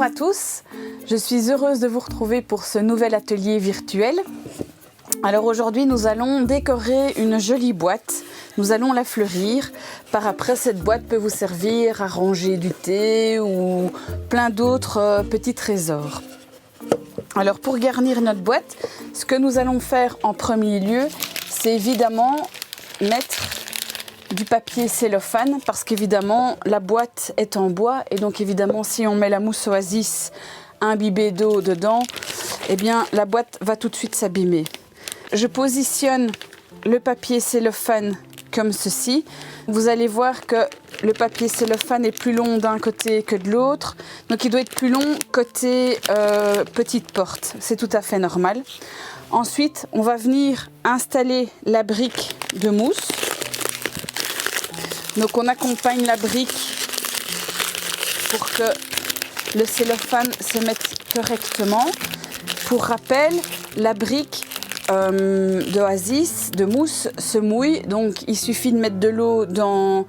à tous, je suis heureuse de vous retrouver pour ce nouvel atelier virtuel. Alors aujourd'hui nous allons décorer une jolie boîte, nous allons la fleurir. Par après cette boîte peut vous servir à ranger du thé ou plein d'autres petits trésors. Alors pour garnir notre boîte, ce que nous allons faire en premier lieu, c'est évidemment mettre du papier cellophane parce qu'évidemment la boîte est en bois et donc évidemment si on met la mousse Oasis imbibée d'eau dedans, eh bien la boîte va tout de suite s'abîmer. Je positionne le papier cellophane comme ceci. Vous allez voir que le papier cellophane est plus long d'un côté que de l'autre, donc il doit être plus long côté petite porte, c'est tout à fait normal. Ensuite, on va venir installer la brique de mousse. Donc on accompagne la brique pour que le cellophane se mette correctement. Pour rappel, la brique d'Oasis, de mousse, se mouille. Donc il suffit de mettre de l'eau dans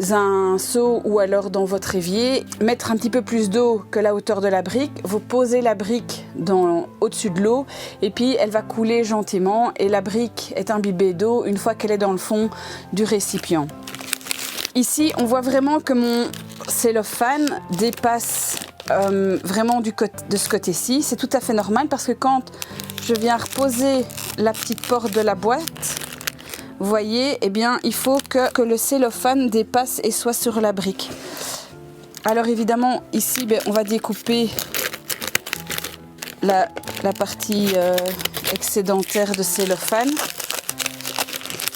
un seau ou alors dans votre évier, mettre un petit peu plus d'eau que la hauteur de la brique. Vous posez la brique au-dessus de l'eau et puis elle va couler gentiment et la brique est imbibée d'eau une fois qu'elle est dans le fond du récipient. Ici, on voit vraiment que mon cellophane dépasse vraiment de ce côté-ci. C'est tout à fait normal parce que quand je viens reposer la petite porte de la boîte, vous voyez, eh bien, il faut que le cellophane dépasse et soit sur la brique. Alors évidemment, ici, on va découper la partie excédentaire de cellophane.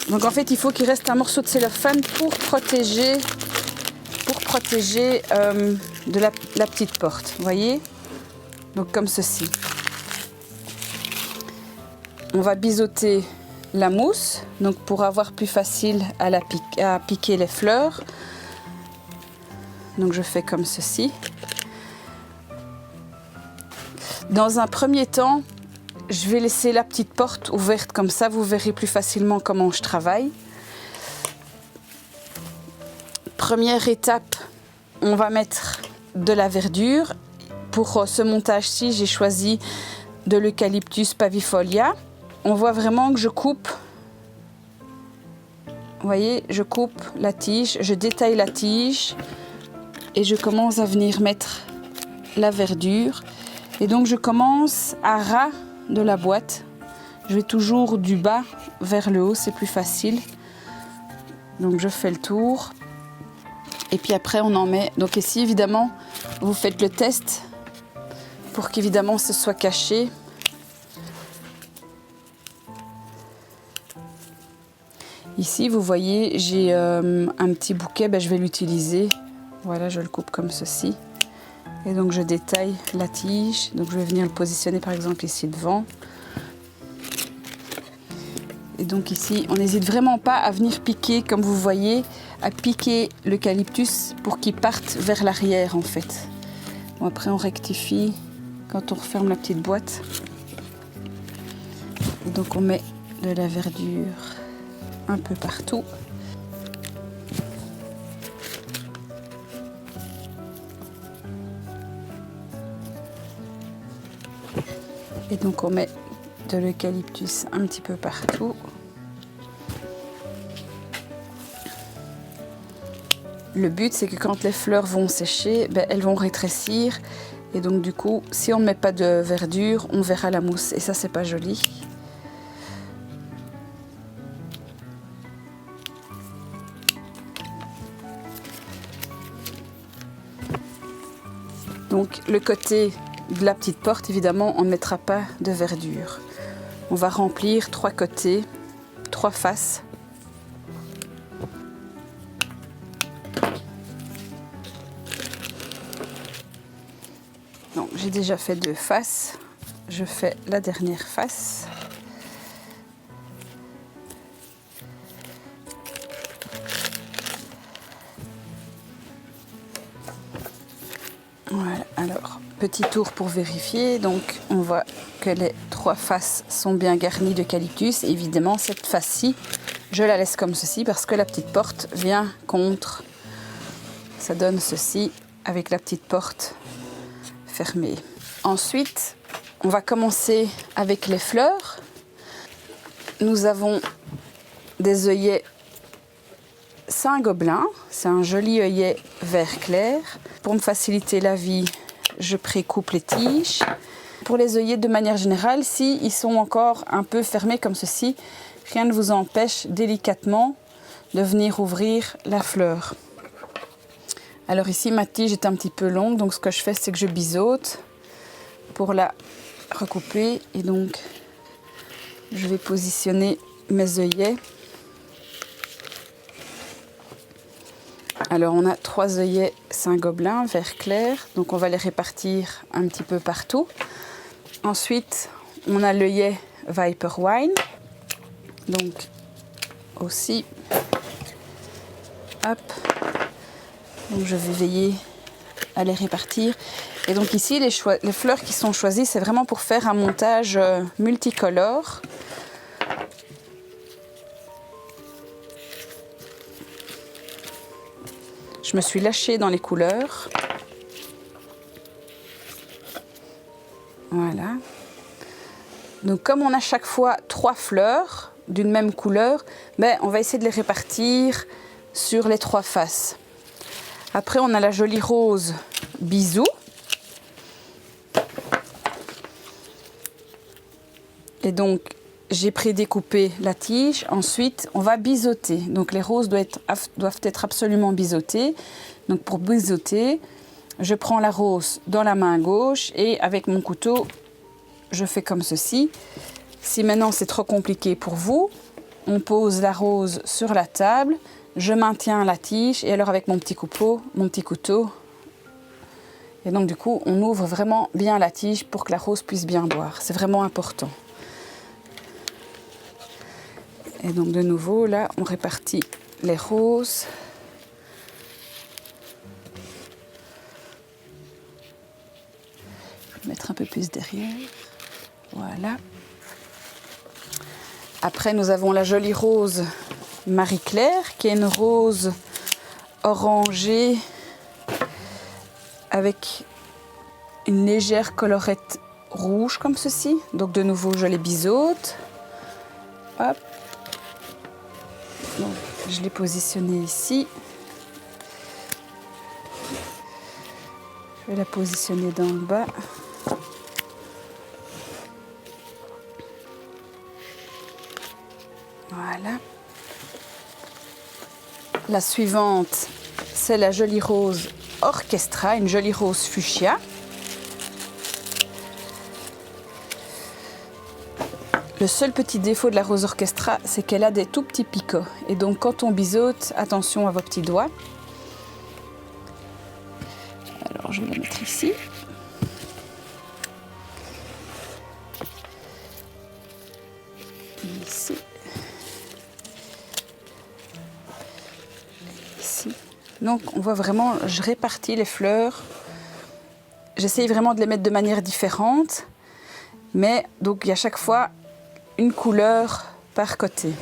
Donc en fait, il faut qu'il reste un morceau de cellophane pour protéger de la petite porte, vous voyez? Donc comme ceci. On va biseauter la mousse, donc pour avoir plus facile à piquer les fleurs. Donc je fais comme ceci. Dans un premier temps, je vais laisser la petite porte ouverte comme ça, vous verrez plus facilement comment je travaille. Première étape, on va mettre de la verdure. Pour ce montage-ci, j'ai choisi de l'Eucalyptus pavifolia. On voit vraiment que je coupe, vous voyez, je coupe la tige, je détaille la tige et je commence à venir mettre la verdure. Et donc je commence à ras de la boîte. Je vais toujours du bas vers le haut, c'est plus facile. Donc je fais le tour. Et puis après on en met. Donc ici évidemment, vous faites le test pour qu'évidemment ce soit caché. Ici vous voyez, j'ai un petit bouquet, je vais l'utiliser. Voilà, je le coupe comme ceci. Et donc je détaille la tige, donc je vais venir le positionner par exemple ici devant. Et donc ici, on n'hésite vraiment pas à venir piquer, comme vous voyez, à piquer l'eucalyptus pour qu'il parte vers l'arrière en fait. Bon, après on rectifie quand on referme la petite boîte. Et donc on met de la verdure un peu partout. Et donc on met de l'eucalyptus un petit peu partout. Le but c'est que quand les fleurs vont sécher, elles vont rétrécir. Et donc du coup, si on ne met pas de verdure, on verra la mousse. Et ça, c'est pas joli. Donc le côté de la petite porte, évidemment, on ne mettra pas de verdure. On va remplir 3 côtés, 3 faces. Donc j'ai déjà fait 2 faces. Je fais la dernière face. Voilà, alors petit tour pour vérifier. Donc on voit que les 3 faces sont bien garnies d'eucalyptus. Évidemment, cette face-ci, je la laisse comme ceci parce que la petite porte vient contre. Ça donne ceci avec la petite porte fermer. Ensuite, on va commencer avec les fleurs. Nous avons des œillets Saint-Gobelin. C'est un joli œillet vert clair. Pour me faciliter la vie, je précoupe les tiges. Pour les œillets, de manière générale, s'ils sont encore un peu fermés comme ceci, rien ne vous empêche délicatement de venir ouvrir la fleur. Alors ici, ma tige est un petit peu longue, donc ce que je fais, c'est que je biseaute pour la recouper. Et donc, je vais positionner mes œillets. Alors, on a 3 œillets Saint-Gobelin, vert clair, donc on va les répartir un petit peu partout. Ensuite, on a l'œillet Viper Wine, donc aussi, hop, donc je vais veiller à les répartir. Et donc ici, les fleurs qui sont choisies, c'est vraiment pour faire un montage multicolore. Je me suis lâchée dans les couleurs. Voilà. Donc comme on a chaque fois 3 fleurs d'une même couleur, on va essayer de les répartir sur les 3 faces. Après, on a la jolie rose Bisou. Et donc, j'ai prédécoupé la tige. Ensuite, on va biseauter. Donc, les roses doivent être absolument biseautées. Donc, pour biseauter, je prends la rose dans la main gauche et avec mon couteau, je fais comme ceci. Si maintenant c'est trop compliqué pour vous, on pose la rose sur la table, je maintiens la tige et alors avec mon petit couteau, et donc du coup on ouvre vraiment bien la tige pour que la rose puisse bien boire. C'est vraiment important. Et donc de nouveau là on répartit les roses. Je vais mettre un peu plus derrière. Voilà. Après, nous avons la jolie rose Marie-Claire, qui est une rose orangée avec une légère colorette rouge comme ceci. Donc de nouveau, je les biseaute. Hop. Donc, je l'ai positionnée ici. Je vais la positionner dans le bas. Voilà. La suivante, c'est la jolie rose Orchestra, une jolie rose fuchsia. Le seul petit défaut de la rose Orchestra, c'est qu'elle a des tout petits picots. Et donc quand on biseaute, attention à vos petits doigts. Alors je vais la mettre ici. Ici. Ici. Donc on voit vraiment, je répartis les fleurs. J'essaye vraiment de les mettre de manière différente. Mais donc il y a chaque fois une couleur par côté.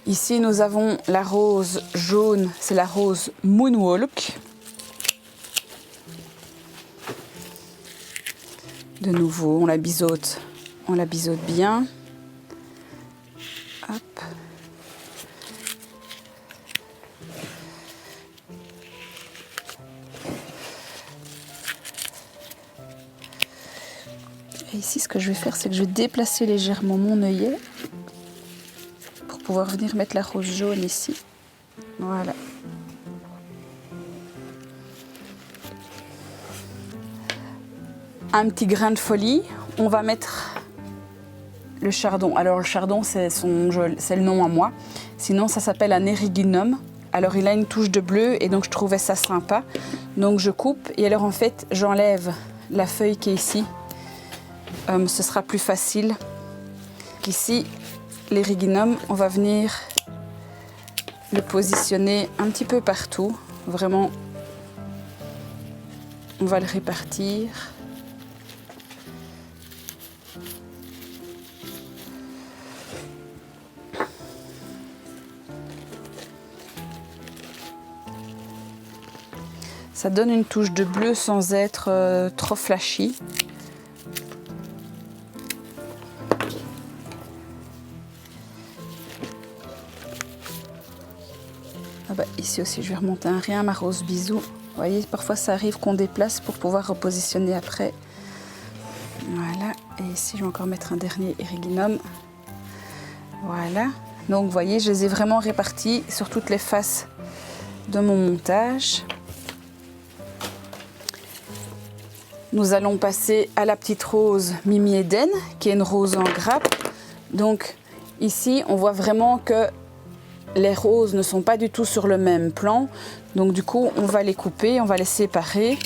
Ici nous avons la rose jaune, c'est la rose Moonwalk. De nouveau, on la biseaute bien. Hop. Et ici, ce que je vais faire, c'est que je vais déplacer légèrement mon œillet pour pouvoir venir mettre la rose jaune ici. Voilà. Un petit grain de folie, on va mettre le chardon. Alors le chardon, c'est le nom à moi. Sinon, ça s'appelle un eriginum. Alors il a une touche de bleu et donc je trouvais ça sympa. Donc je coupe et alors en fait, j'enlève la feuille qui est ici. Ce sera plus facile. Ici, l'eriginum, on va venir le positionner un petit peu partout. Vraiment, on va le répartir. Ça donne une touche de bleu sans être trop flashy. Ah bah, ici aussi, je vais remonter un rien, ma rose bisou. Vous voyez, parfois ça arrive qu'on déplace pour pouvoir repositionner après. Voilà, et ici, je vais encore mettre un dernier Erioginum. Voilà, donc vous voyez, je les ai vraiment répartis sur toutes les faces de mon montage. Nous allons passer à la petite rose Mimi Eden, qui est une rose en grappe. Donc ici, on voit vraiment que les roses ne sont pas du tout sur le même plan. Donc du coup, on va les couper, on va les séparer.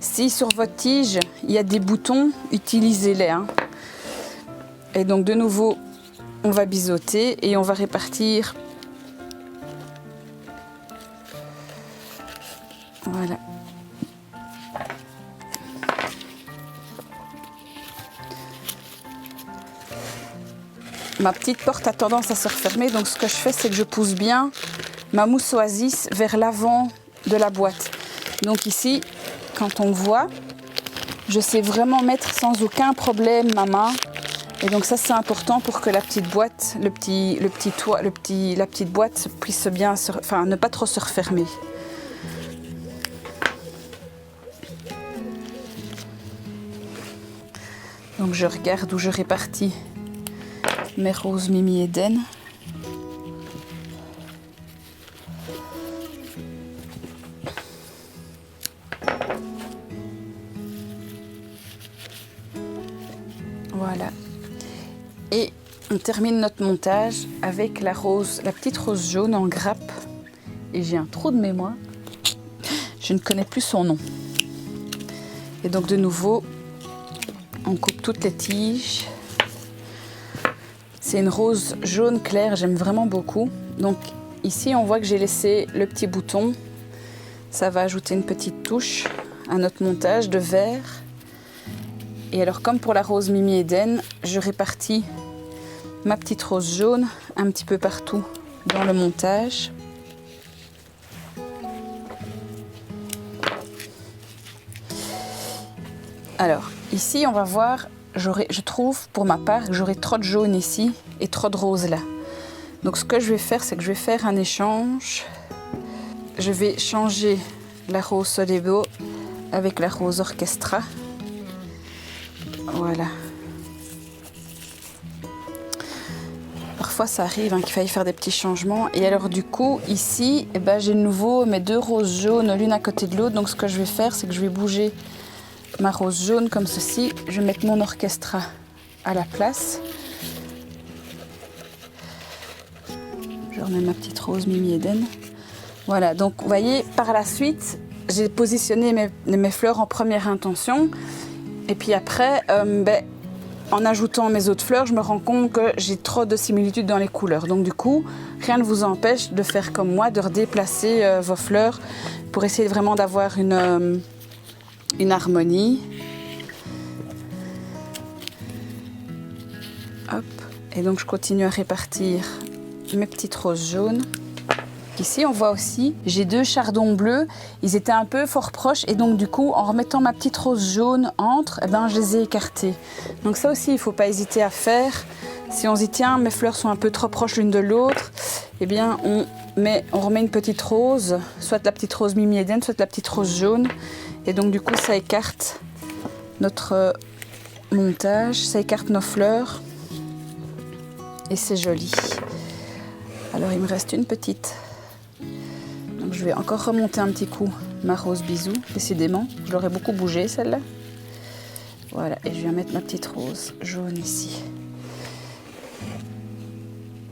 Si sur votre tige, il y a des boutons, utilisez-les. Hein. Et donc de nouveau, on va biseauter et on va répartir. Voilà. Ma petite porte a tendance à se refermer, donc ce que je fais, c'est que je pousse bien ma mousse oasis vers l'avant de la boîte. Donc ici, quand on voit, je sais vraiment mettre sans aucun problème ma main. Et donc ça, c'est important pour que la petite boîte, la petite boîte puisse bien, ne pas trop se refermer. Donc je regarde où je répartis mes roses Mimi Eden. Voilà. Et on termine notre montage avec la petite rose jaune en grappe. Et j'ai un trou de mémoire. Je ne connais plus son nom. Et donc de nouveau, on coupe toutes les tiges. C'est une rose jaune claire, j'aime vraiment beaucoup. Donc ici, on voit que j'ai laissé le petit bouton. Ça va ajouter une petite touche à notre montage de vert. Et alors, comme pour la rose Mimi Eden, je répartis ma petite rose jaune un petit peu partout dans le montage. Alors, ici, on va voir, je trouve, pour ma part, que j'aurai trop de jaune ici et trop de rose là. Donc, ce que je vais faire, c'est que je vais faire un échange. Je vais changer la rose Solebo avec la rose Orchestra. Voilà. Parfois, ça arrive qu'il faille faire des petits changements. Et alors, du coup, ici, j'ai de nouveau mes deux roses jaunes l'une à côté de l'autre. Donc, ce que je vais faire, c'est que je vais bouger ma rose jaune comme ceci. Je vais mettre mon Orchestra à la place. Je remets ma petite rose Mimi Eden. Voilà, donc vous voyez, par la suite, j'ai positionné mes fleurs en première intention. Et puis après, en ajoutant mes autres fleurs, je me rends compte que j'ai trop de similitudes dans les couleurs. Donc du coup, rien ne vous empêche de faire comme moi, de redéplacer vos fleurs pour essayer vraiment d'avoir une harmonie. Hop. Et donc je continue à répartir mes petites roses jaunes. Ici, on voit aussi, j'ai deux chardons bleus. Ils étaient un peu fort proches et donc du coup, en remettant ma petite rose jaune entre, je les ai écartés. Donc ça aussi, il ne faut pas hésiter à faire. Si on s'y tient, mes fleurs sont un peu trop proches l'une de l'autre, on remet une petite rose, soit la petite rose Mimi Eden, soit la petite rose jaune. Et donc du coup, ça écarte notre montage, ça écarte nos fleurs. Et c'est joli. Alors, il me reste une petite. Donc, je vais encore remonter un petit coup ma rose bisou, décidément. Je l'aurais beaucoup bougé, celle-là. Voilà, et je viens mettre ma petite rose jaune ici.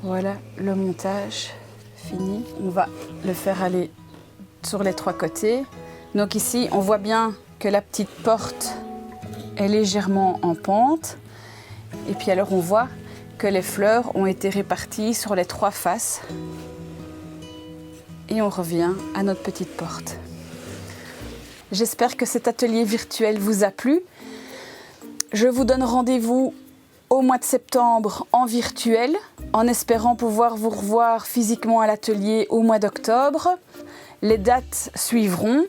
Voilà le montage fini. On va le faire aller sur les trois côtés. Donc ici, on voit bien que la petite porte est légèrement en pente. Et puis alors, on voit que les fleurs ont été réparties sur les trois faces. Et on revient à notre petite porte. J'espère que cet atelier virtuel vous a plu. Je vous donne rendez-vous au mois de septembre en virtuel en espérant pouvoir vous revoir physiquement à l'atelier au mois d'octobre. Les dates suivront.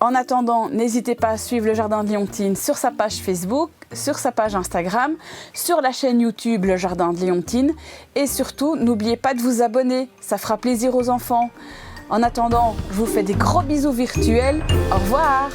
En attendant, n'hésitez pas à suivre le Jardin de Léontine sur sa page Facebook, sur sa page Instagram, sur la chaîne YouTube Le Jardin de Léontine et surtout, n'oubliez pas de vous abonner, ça fera plaisir aux enfants. En attendant, je vous fais des gros bisous virtuels. Au revoir!